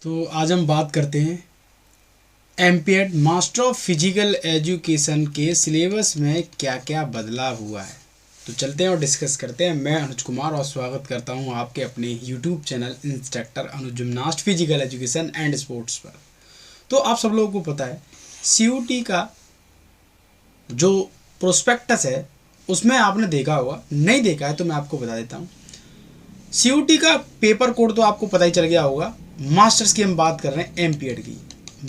तो आज हम बात करते हैं MPEd master of physical education के सिलेबस में क्या क्या बदलाव हुआ है। तो चलते हैं और डिस्कस करते हैं। मैं अनुज कुमार और स्वागत करता हूं आपके अपने YouTube channel instructor Anuj gymnast physical education and sports पर। तो आप सब लोगों को पता है सीयूटी का जो प्रोस्पेक्टस है उसमें आपने देखा होगा, नहीं देखा है तो मैं आपको बता देता हूँ। सीयूटी का पेपर कोड तो आपको पता ही चल गया होगा। मास्टर्स की हम बात कर रहे हैं एमपीएड की,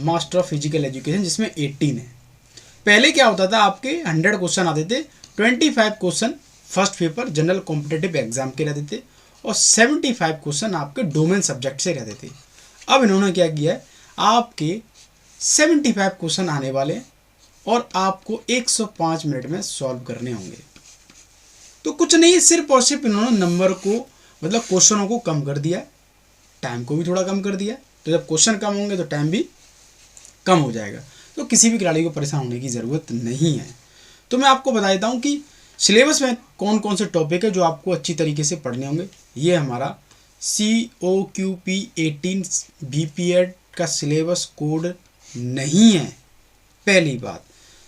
मास्टर ऑफ फिजिकल एजुकेशन, जिसमें 18 है। पहले क्या होता था, आपके 100 क्वेश्चन आते थे, 25 question first paper general competitive exam के रहते थे और 75 क्वेश्चन आपके डोमेन सब्जेक्ट से रहते थे। अब इन्होंने क्या किया है, आपके 75 क्वेश्चन आने वाले और आपको 105 मिनट में सॉल्व करने होंगे। तो कुछ नहीं, सिर्फ और सिर्फ इन्होंने नंबर को मतलब क्वेश्चनों को कम कर दिया, टाइम को भी थोड़ा कम कर दिया। तो जब क्वेश्चन कम होंगे तो टाइम भी कम हो जाएगा। तो किसी भी खिलाड़ी को परेशान होने की ज़रूरत नहीं है। तो मैं आपको बता देता हूँ कि सिलेबस में कौन कौन से टॉपिक है जो आपको अच्छी तरीके से पढ़ने होंगे। ये हमारा COQP 18 बीपीएड का सिलेबस कोड नहीं है। पहली बात,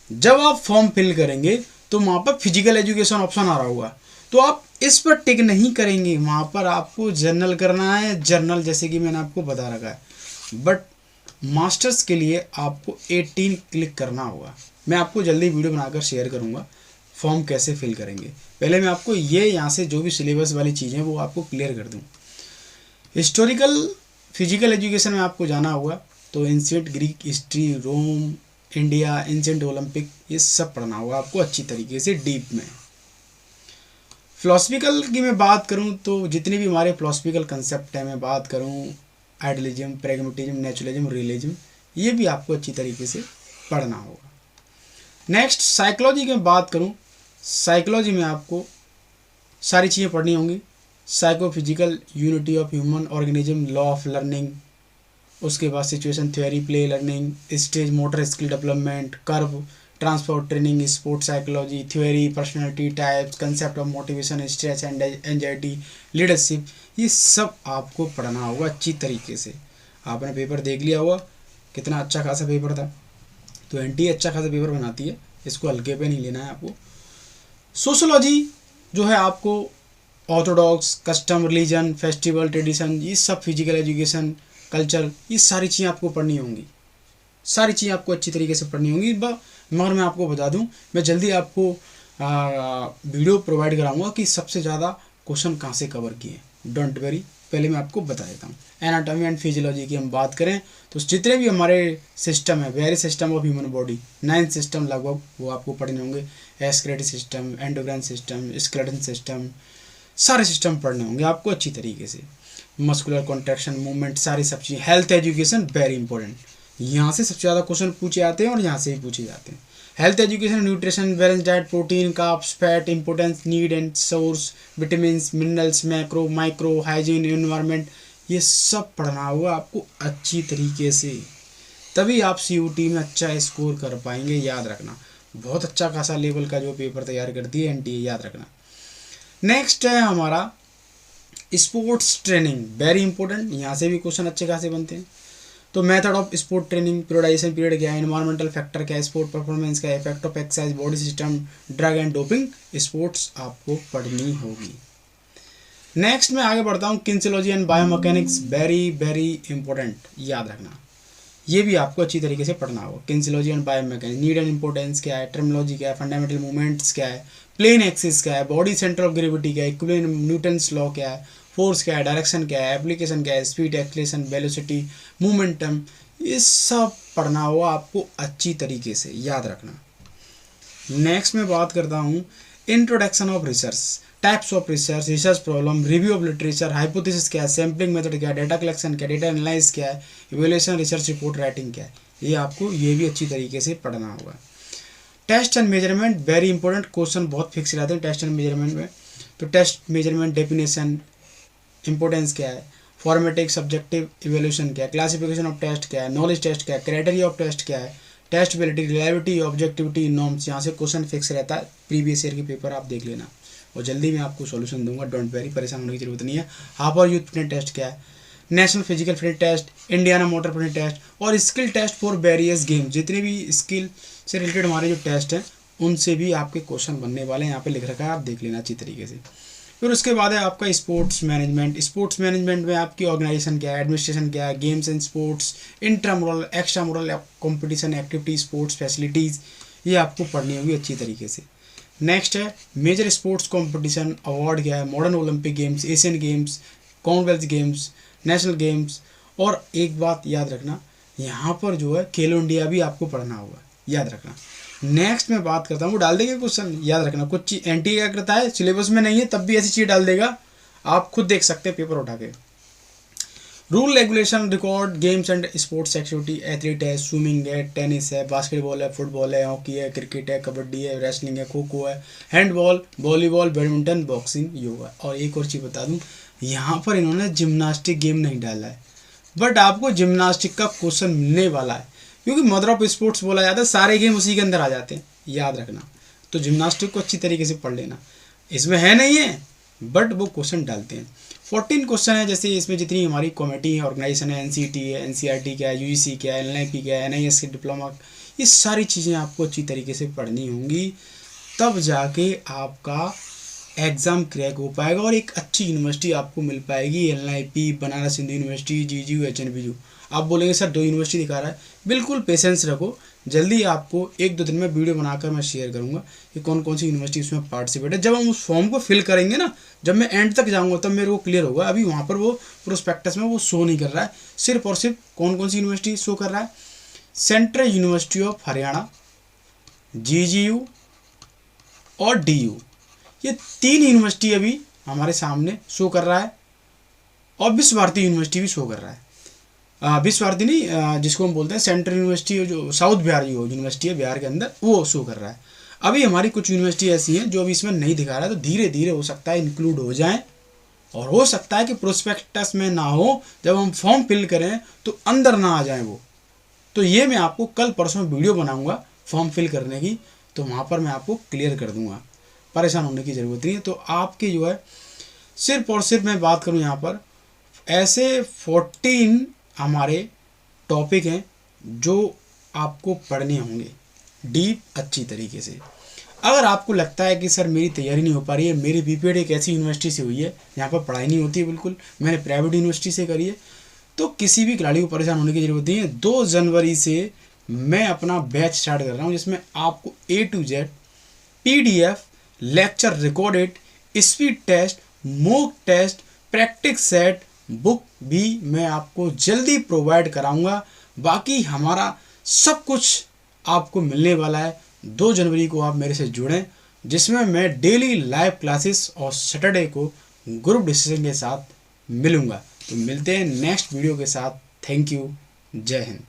जब आप फॉर्म फिल करेंगे तो वहाँ पर फिजिकल एजुकेशन ऑप्शन आ रहा होगा, तो आप इस पर टिक नहीं करेंगे। वहाँ पर आपको जर्नल करना है, जर्नल जैसे कि मैंने आपको बता रखा है। बट मास्टर्स के लिए आपको 18 क्लिक करना होगा। मैं आपको जल्दी वीडियो बनाकर शेयर करूँगा फॉर्म कैसे फिल करेंगे। पहले मैं आपको ये यहाँ से जो भी सिलेबस वाली चीज़ें वो आपको क्लियर कर दूँ। हिस्टोरिकल फिजिकल एजुकेशन में आपको जाना होगा, तो एंशिएंट ग्रीक हिस्ट्री, रोम, इंडिया, एंशिएंट ओलंपिक, ये सब पढ़ना होगा आपको अच्छी तरीके से डीप में। फिलोसफिकल की मैं बात करूं तो जितने भी हमारे फिलोसफिकल कंसेप्ट हैं, मैं बात करूं आइडियलिज्म, प्रैग्मेटिज्म, नेचुरलिज्म, रियलिज्म, ये भी आपको अच्छी तरीके से पढ़ना होगा। नेक्स्ट, साइकोलॉजी की मैं बात करूं, साइकोलॉजी में आपको सारी चीज़ें पढ़नी होंगी। Psychophysical, unity of human organism, law of learning, उसके बाद situation theory, play learning, stage motor skill development, curve, transport training, sport psychology, theory, personality types, concept of motivation, stress and anxiety, leadership, ये सब आपको पढ़ना होगा अच्छी तरीके से। आपने पेपर देख लिया होगा कितना अच्छा खासा पेपर था। तो एनटीए अच्छा खासा पेपर बनाती है, इसको हल्के पे नहीं लेना है आपको। सोशोलॉजी जो है आपको Orthodox, custom, religion, festival, tradition, ये सब फिजिकल एजुकेशन, कल्चर, ये सारी चीज़ें आपको पढ़नी होंगी। सारी चीज़ें आपको अच्छी तरीके से पढ़नी होंगी। मगर मैं आपको बता दूं, मैं जल्दी आपको वीडियो प्रोवाइड कराऊंगा कि सबसे ज़्यादा क्वेश्चन कहाँ से कवर किए। डोंट वेरी, पहले मैं आपको बता देता हूँ। एनाटॉमी एंड फिजियोलॉजी की हम बात करें तो जितने भी हमारे सिस्टम है, various system of human body, 9 system लगभग वो आपको पढ़ने होंगे। Excretory system, endocrine system, skeleton system, सारे सिस्टम पढ़ने होंगे आपको अच्छी तरीके से। मस्कुलर कॉन्ट्रैक्शन, मूवमेंट, सारी सब चीज़ें। हेल्थ एजुकेशन वेरी इंपॉर्टेंट, यहाँ से सबसे ज़्यादा क्वेश्चन पूछे जाते हैं और यहाँ से ही पूछे जाते हैं। Health education, nutrition, balance diet, protein, carbs, fat, importance, need and source, vitamin, minerals, macro, micro, hygiene, environment, ये सब पढ़ना होगा आपको अच्छी तरीके से, तभी आप सीयूटी में अच्छा स्कोर कर पाएंगे। याद रखना, बहुत अच्छा खासा लेवल का जो पेपर तैयार करती है एनटीए, याद रखना। नेक्स्ट है हमारा स्पोर्ट्स ट्रेनिंग, वेरी इंपॉर्टेंट, यहाँ से भी क्वेश्चन अच्छे खासे बनते हैं। तो method of sport training, periodisation period क्या है, एनवायरमेंटल फैक्टर क्या है, स्पोर्ट परफॉर्मेंस क्या है, effect of exercise, body system, drug and doping, sports आपको पढ़नी होगी। नेक्स्ट मैं आगे बढ़ता हूँ, kinesiology and biomechanics, very very important, याद रखना, ये भी आपको अच्छी तरीके से पढ़ना होगा। Kinesiology and biomechanics, need and importance क्या है, टर्मिनोलॉजी क्या है, फंडामेंटल मूवमेंट्स क्या है, प्लेन एक्सिस क्या है, बॉडी सेंटर ऑफ ग्रेविटी क्या है, इक्विलिब्रियम, न्यूटन्स लॉ क्या है, फोर्स क्या है, डायरेक्शन क्या है, एप्लीकेशन क्या है, स्पीड, एक्सीलरेशन, वेलोसिटी, मोमेंटम, ये सब पढ़ना होगा आपको अच्छी तरीके से, याद रखना। नेक्स्ट मैं बात करता हूँ introduction of research, types of research, research problem, review of literature, hypothesis क्या है, सैम्पलिंग मेथड क्या है, डेटा कलेक्शन क्या है, डेटा एनालाइज क्या है, इवैल्यूएशन, रिसर्च रिपोर्ट राइटिंग क्या है, ये आपको ये भी अच्छी तरीके से पढ़ना होगा। Test and measurement, very important, question बहुत फिक्स रहते हैं टेस्ट एंड मेजरमेंट में। तो टेस्ट मेजरमेंट डेफिनेशन, इंपॉर्टेंस क्या है, फॉर्मेटिक, सब्जेक्टिव इवैल्यूएशन क्या है, क्लासिफिकेशन ऑफ टेस्ट क्या है, नॉलेज टेस्ट क्या है, क्राइटेरिया ऑफ टेस्ट क्या है, test validity, reliability, objectivity, norms, यहाँ से क्वेश्चन फिक्स रहता है। प्रीवियस ईयर के पेपर आप देख लेना और जल्दी मैं आपको सॉल्यूशन दूंगा, डोंट वेरी, परेशान होने की जरूरत नहीं है। हाफ और यूथ फिटनेस टेस्ट क्या है, national physical fitness test, Indiana motor fitness test और skill test for various game. जितने भी स्किल से रिलेटेड हमारे जो टेस्ट हैं उनसे भी आपके क्वेश्चन बनने वाले हैं, यहाँ पे लिख रखा है, आप देख लेना अच्छी तरीके से। फिर उसके बाद है आपका स्पोर्ट्स मैनेजमेंट। स्पोर्ट्स मैनेजमेंट में आपकी ऑर्गेनाइजेशन क्या है, एडमिनिस्ट्रेशन क्या है, games and sports, intramural extramural competition activity, sports facilities, ये आपको पढ़नी होगी अच्छी तरीके से। नेक्स्ट है मेजर स्पोर्ट्स कंपटीशन अवार्ड क्या है, modern Olympic games, Asian games, Commonwealth games, national games. और एक बात याद रखना, यहाँ पर जो है खेलो इंडिया भी आपको पढ़ना होगा, याद रखना। नेक्स्ट मैं बात करता हूँ, वो डाल देंगे क्वेश्चन, याद रखना। कुछ चीज एनटी क्या करता है, सिलेबस में नहीं है तब भी ऐसी चीज़ डाल देगा, आप खुद देख सकते हैं पेपर उठा के। Rule regulation record games and sports activity, athlete है, स्विमिंग है, टेनिस है, बास्केटबॉल है, फुटबॉल है, हॉकी है, क्रिकेट है, कबड्डी है, रेसलिंग है, खो खो है, handball, volleyball, badminton, boxing, yoga. और एक और चीज़ बता दूँ, यहाँ पर इन्होंने जिम्नास्टिक गेम नहीं डाला है, बट आपको जिम्नास्टिक का क्वेश्चन मिलने वाला है, क्योंकि मदर ऑफ स्पोर्ट्स बोला जाता है, सारे गेम उसी के अंदर आ जाते हैं, याद रखना। तो जिम्नास्टिक को अच्छी तरीके से पढ़ लेना, इसमें है नहीं है बट वो क्वेश्चन डालते हैं। 14 क्वेश्चन है, जैसे इसमें जितनी हमारी कमेटी है, ऑर्गेनाइजेशन है, एनसीटी है, एनसीईआरटी क्या है, यूजीसी क्या है, एनआईपी क्या है, एनआईएस के डिप्लोमा, ये सारी चीज़ें आपको अच्छी तरीके से पढ़नी होंगी, तब जाके आपका एग्ज़ाम क्रैक हो पाएगा और एक अच्छी यूनिवर्सिटी आपको मिल पाएगी। NIP, Banaras Hindu university, GGU, HNBU. आप बोलेंगे सर 2 यूनिवर्सिटी दिखा रहा है, बिल्कुल पेशेंस रखो, जल्दी आपको 1-2 दिन में वीडियो बनाकर मैं शेयर करूंगा कि कौन कौन सी यूनिवर्सिटी उसमें पार्टिसिपेट है। जब हम उस फॉर्म को फिल करेंगे ना, जब मैं एंड तक जाऊंगा तब मेरे को क्लियर होगा। अभी वहाँ पर वो प्रोस्पेक्टस में वो शो नहीं कर रहा है, सिर्फ और सिर्फ कौन कौन सी यूनिवर्सिटी शो कर रहा है, central university of Haryana, GGU और डीयू, ये 3 यूनिवर्सिटी अभी हमारे सामने शो कर रहा है, और विश्व भारती यूनिवर्सिटी भी शो कर रहा है। विश्व भारती नहीं, जिसको हम बोलते हैं सेंट्रल यूनिवर्सिटी, जो साउथ बिहार की यूनिवर्सिटी है बिहार के अंदर, वो शो कर रहा है। अभी हमारी कुछ यूनिवर्सिटी ऐसी हैं जो अभी इसमें नहीं दिखा रहा है, तो धीरे धीरे हो सकता है इंक्लूड हो जाएं, और हो सकता है कि प्रोस्पेक्टस में ना हो, जब हम फॉर्म फिल करें तो अंदर ना आ जाए वो। तो ये मैं आपको कल परसों वीडियो बनाऊंगा फॉर्म फिल करने की, तो वहाँ पर मैं आपको क्लियर कर दूंगा, परेशान होने की ज़रूरत नहीं है। तो आपके जो है सिर्फ और सिर्फ मैं बात करूँ यहाँ पर, ऐसे 14 हमारे टॉपिक हैं जो आपको पढ़ने होंगे डीप अच्छी तरीके से। अगर आपको लगता है कि सर मेरी तैयारी नहीं हो पा रही है, मेरी बीपीएड एक ऐसी यूनिवर्सिटी से हुई है यहाँ पर पढ़ाई नहीं होती है बिल्कुल, मैंने प्राइवेट यूनिवर्सिटी से करी है, तो किसी भी खिलाड़ी को परेशान होने की ज़रूरत नहीं है। 2 जनवरी से मैं अपना बैच स्टार्ट कर रहा हूँ, जिसमें आपको A to Z PDF, lecture recorded, speed test, mock test, practice set, book भी मैं आपको जल्दी प्रोवाइड कराऊंगा। बाकी हमारा सब कुछ आपको मिलने वाला है। 2 जनवरी को आप मेरे से जुड़ें, जिसमें मैं डेली लाइव क्लासेस और सैटरडे को ग्रुप डिस्कशन के साथ मिलूंगा। तो मिलते हैं नेक्स्ट वीडियो के साथ। थैंक यू, जय हिंद।